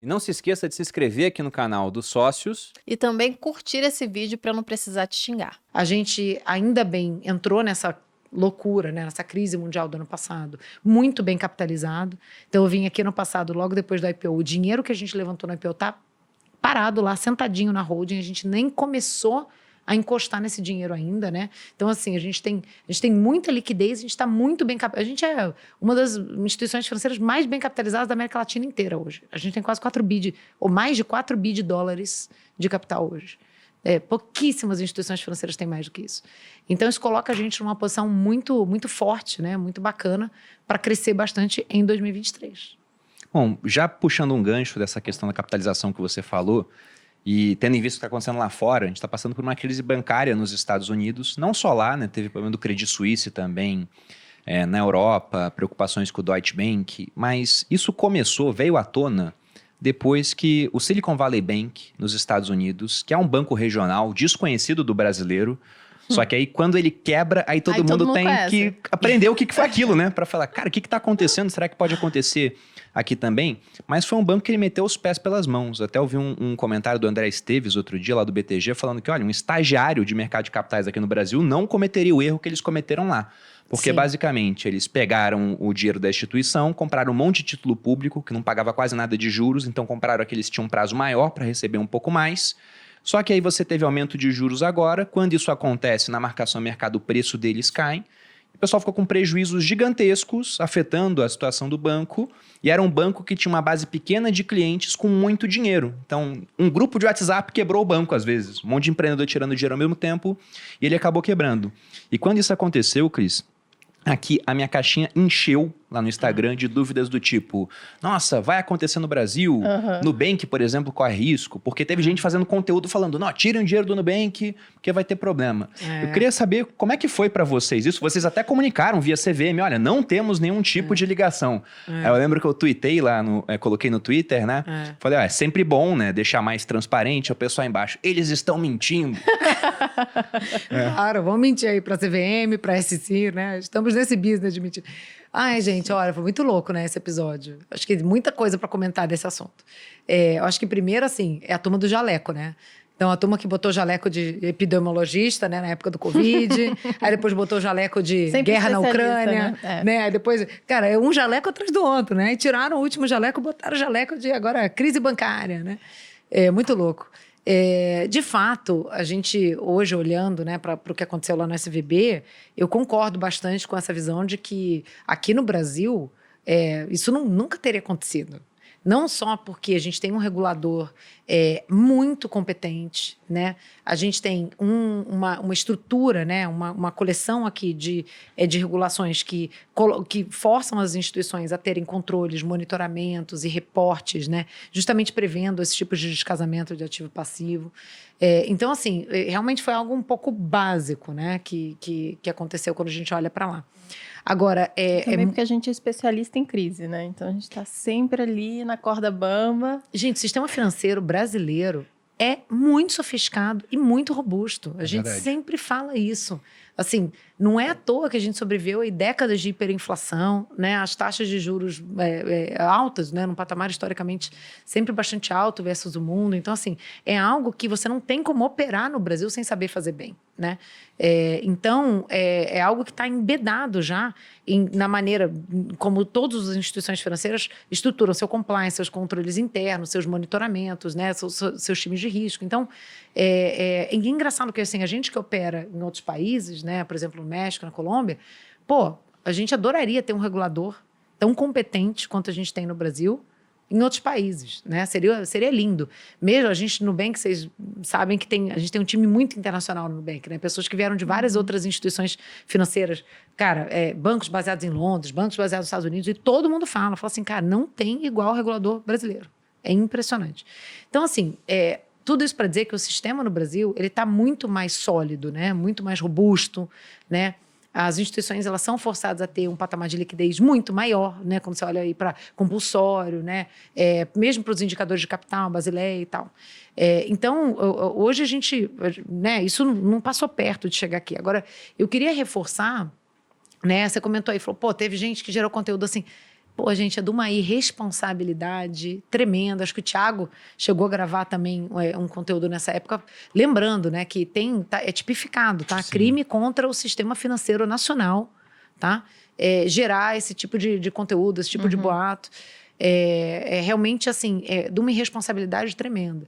E não se esqueça de se inscrever aqui no canal dos sócios. E também curtir esse vídeo para não precisar te xingar. A gente, ainda bem, entrou nessa loucura, né, nessa crise mundial do ano passado, muito bem capitalizado. Então, eu vim aqui no passado, logo depois do IPO, o dinheiro que a gente levantou no IPO está parado lá, sentadinho na holding, a gente nem começou a encostar nesse dinheiro ainda, né? Então, assim, a gente tem muita liquidez, a gente está muito bem capitalizado. A gente é uma das instituições financeiras mais bem capitalizadas da América Latina inteira hoje. A gente tem quase 4 bi, ou mais de 4 bi de dólares de capital hoje. Pouquíssimas instituições financeiras têm mais do que isso. Então, isso coloca a gente numa posição muito, muito forte, né? Muito bacana, para crescer bastante em 2023. Bom, já puxando um gancho dessa questão da capitalização que você falou, e tendo em vista o que está acontecendo lá fora, a gente está passando por uma crise bancária nos Estados Unidos, não só lá, né? Teve problema do Credit Suisse também, na Europa, preocupações com o Deutsche Bank, mas isso veio à tona depois que o Silicon Valley Bank, nos Estados Unidos, que é um banco regional desconhecido do brasileiro, só que aí quando ele quebra, aí todo mundo tem que aprender o que foi aquilo, né? Para falar, cara, o que está acontecendo? Será que pode acontecer aqui também? Mas foi um banco que ele meteu os pés pelas mãos. Até ouvi um comentário do André Esteves outro dia, lá do BTG, falando que, olha, um estagiário de mercado de capitais aqui no Brasil não cometeria o erro que eles cometeram lá. Porque, basicamente, eles pegaram o dinheiro da instituição, compraram um monte de título público, que não pagava quase nada de juros, então compraram aqueles que tinham um prazo maior para receber um pouco mais. Só que aí você teve aumento de juros agora. Quando isso acontece, na marcação mercado, o preço deles cai. O pessoal ficou com prejuízos gigantescos, afetando a situação do banco. E era um banco que tinha uma base pequena de clientes com muito dinheiro. Então, um grupo de WhatsApp quebrou o banco, às vezes. Um monte de empreendedor tirando dinheiro ao mesmo tempo. E ele acabou quebrando. E quando isso aconteceu, Cris, aqui a minha caixinha encheu lá no Instagram de dúvidas do tipo, nossa, vai acontecer no Brasil? Nubank, por exemplo, corre risco? Porque teve gente fazendo conteúdo falando, não, tirem o dinheiro do Nubank, porque vai ter problema. Eu queria saber como é que foi para vocês isso. Vocês até comunicaram via CVM, olha, não temos nenhum tipo de ligação. Aí eu lembro que eu tuitei lá, coloquei no Twitter, né? Falei, é sempre bom, né, deixar mais transparente. O pessoal embaixo, eles estão mentindo. Claro, vamos mentir aí para CVM, para SC, né? Estamos nesse business de mentir. Ai, gente, olha, foi muito louco, né, esse episódio. Acho que tem muita coisa para comentar desse assunto. Eu acho que primeiro, assim, é a turma do jaleco, né? Então, a turma que botou jaleco de epidemiologista, né, na época do Covid. Aí depois botou jaleco de sempre guerra na Ucrânia. Né? Aí depois, cara, é um jaleco atrás do outro, né? E tiraram o último jaleco, botaram o jaleco de agora crise bancária, né? É muito louco. De fato, a gente hoje olhando, né, para o que aconteceu lá no SVB, eu concordo bastante com essa visão de que aqui no Brasil isso nunca teria acontecido. Não só porque a gente tem um regulador muito competente, né? A gente tem uma estrutura, né? uma coleção aqui de regulações que forçam as instituições a terem controles, monitoramentos e reportes, né? Justamente prevendo esses tipos de descasamento de ativo passivo. Então, assim, realmente foi algo um pouco básico, né? que aconteceu quando a gente olha para lá. Agora, também porque a gente é especialista em crise, né? Então, a gente está sempre ali na corda bamba. Gente, o sistema financeiro brasileiro é muito sofisticado e muito robusto. A gente sempre fala isso. Assim, não é à toa que a gente sobreviveu em décadas de hiperinflação, né? As taxas de juros altas, né? Num patamar historicamente sempre bastante alto versus o mundo. Então, assim, é algo que você não tem como operar no Brasil sem saber fazer bem, né? Então, é algo que está embedado já na maneira como todas as instituições financeiras estruturam seu compliance, seus controles internos, seus monitoramentos, né? Seus times de risco. Então, é engraçado que assim, a gente que opera em outros países, né? Por exemplo, no México, na Colômbia, a gente adoraria ter um regulador tão competente quanto a gente tem no Brasil em outros países, né? Seria lindo. Mesmo a gente no Nubank, vocês sabem que a gente tem um time muito internacional no Nubank, né? Pessoas que vieram de várias outras instituições financeiras. Cara, bancos baseados em Londres, bancos baseados nos Estados Unidos, e todo mundo fala assim, cara, não tem igual regulador brasileiro. É impressionante. Então, assim, tudo isso para dizer que o sistema no Brasil ele está muito mais sólido, né? Muito mais robusto, né? As instituições elas são forçadas a ter um patamar de liquidez muito maior, né? Quando você olha aí para compulsório, né? Mesmo para os indicadores de capital, Basileia e tal. Então, hoje a gente, né? Isso não passou perto de chegar aqui. Agora, eu queria reforçar, né? Você comentou aí, falou, teve gente que gerou conteúdo assim. Pô, gente, é de uma irresponsabilidade tremenda. Acho que o Thiago chegou a gravar também um conteúdo nessa época, lembrando, né, que é tipificado, tá? Sim. Crime contra o sistema financeiro nacional, tá? Gerar esse tipo de conteúdo, esse tipo de boato. Realmente, assim, de uma irresponsabilidade tremenda.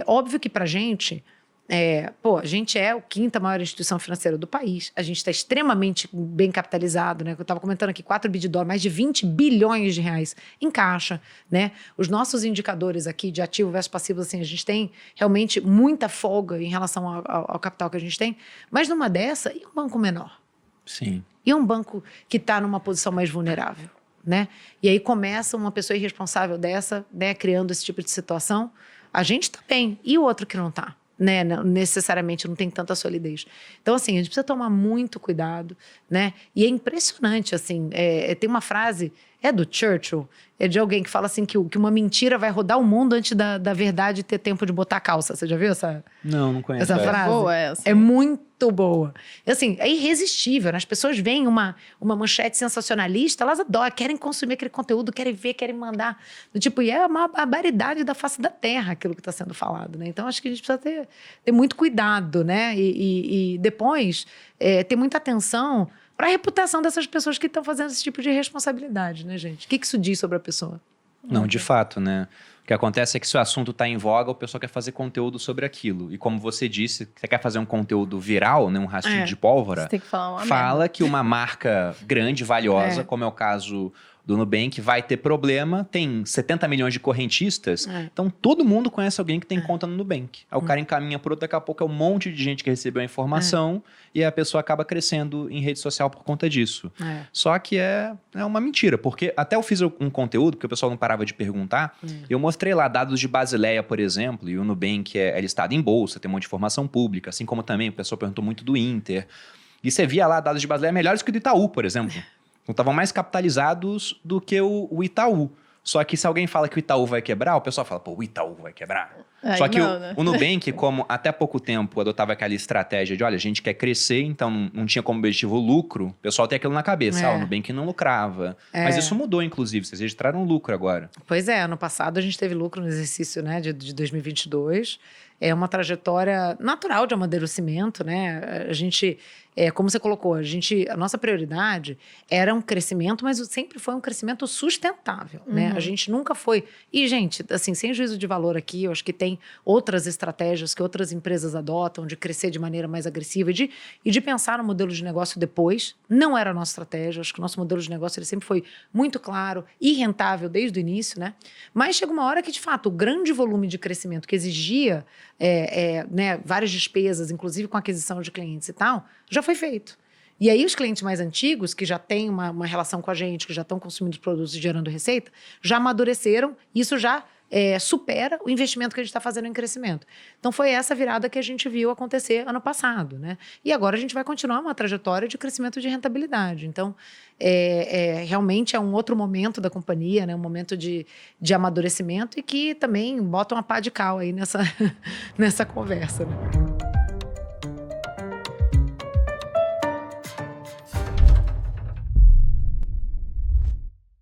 Óbvio que pra gente... a gente é a quinta maior instituição financeira do país. A gente está extremamente bem capitalizado, né? Eu estava comentando aqui, 4 bi de dólar, mais de 20 bilhões de reais em caixa, né? Os nossos indicadores aqui de ativo versus passivo, assim, a gente tem realmente muita folga em relação ao capital que a gente tem. Mas numa dessa, e um banco menor? Sim. E um banco que está numa posição mais vulnerável, né? E aí começa uma pessoa irresponsável dessa, né, criando esse tipo de situação. A gente está bem. E o outro que não está? Né, necessariamente não tem tanta solidez. Então, assim, a gente precisa tomar muito cuidado, né? E é impressionante, assim, tem uma frase, do Churchill, de alguém que fala assim que uma mentira vai rodar o mundo antes da verdade ter tempo de botar a calça. Você já viu essa? Não conheço. Essa frase? Boa essa. É muito boa. Assim, é irresistível, né? As pessoas veem uma manchete sensacionalista, elas adoram, querem consumir aquele conteúdo, querem ver, querem mandar. E é uma barbaridade da face da terra aquilo que está sendo falado, né? Então, acho que a gente precisa ter muito cuidado, né? E depois ter muita atenção para a reputação dessas pessoas que estão fazendo esse tipo de responsabilidade, né, gente? O que isso diz sobre a pessoa? Não, de fato, né? O que acontece é que se o assunto está em voga, o pessoal quer fazer conteúdo sobre aquilo. E como você disse, você quer fazer um conteúdo viral, né, um rastilho de pólvora, Você tem que falar uma fala merda. que uma marca grande, valiosa, como é o caso do Nubank, vai ter problema, tem 70 milhões de correntistas, então todo mundo conhece alguém que tem conta no Nubank. Aí o cara encaminha por outro, daqui a pouco é um monte de gente que recebeu a informação e a pessoa acaba crescendo em rede social por conta disso. Só que é uma mentira, porque até eu fiz um conteúdo, porque o pessoal não parava de perguntar, eu mostrei lá dados de Basileia, por exemplo, e o Nubank é listado em bolsa, tem um monte de informação pública, assim como também o pessoal perguntou muito do Inter. E você via lá dados de Basileia melhores que o do Itaú, por exemplo. Então, estavam mais capitalizados do que o Itaú. Só que se alguém fala que o Itaú vai quebrar, o pessoal fala, pô, o Itaú vai quebrar. Aí Só que não, né? o Nubank, como até pouco tempo adotava aquela estratégia de, olha, a gente quer crescer, então não tinha como objetivo o lucro, o pessoal tem aquilo na cabeça, o Nubank não lucrava. Mas isso mudou, inclusive, vocês registraram lucro agora. Pois é, ano passado a gente teve lucro no exercício, né, de 2022. É uma trajetória natural de amadurecimento, né? A gente, como você colocou, a nossa prioridade era um crescimento, mas sempre foi um crescimento sustentável, né? A gente nunca foi... E, gente, assim, sem juízo de valor aqui, eu acho que tem outras estratégias que outras empresas adotam de crescer de maneira mais agressiva e de pensar no modelo de negócio depois. Não era a nossa estratégia, acho que o nosso modelo de negócio ele sempre foi muito claro e rentável desde o início, né? Mas chega uma hora que, de fato, o grande volume de crescimento que exigia né, várias despesas, inclusive com aquisição de clientes e tal, já foi feito. E aí os clientes mais antigos, que já têm uma relação com a gente, que já estão consumindo produtos e gerando receita, já amadureceram, isso já supera o investimento que a gente está fazendo em crescimento. Então foi essa virada que a gente viu acontecer ano passado, né? E agora a gente vai continuar uma trajetória de crescimento de rentabilidade. Então, realmente é um outro momento da companhia, né? Um momento de amadurecimento e que também bota uma pá de cal aí nessa conversa, né?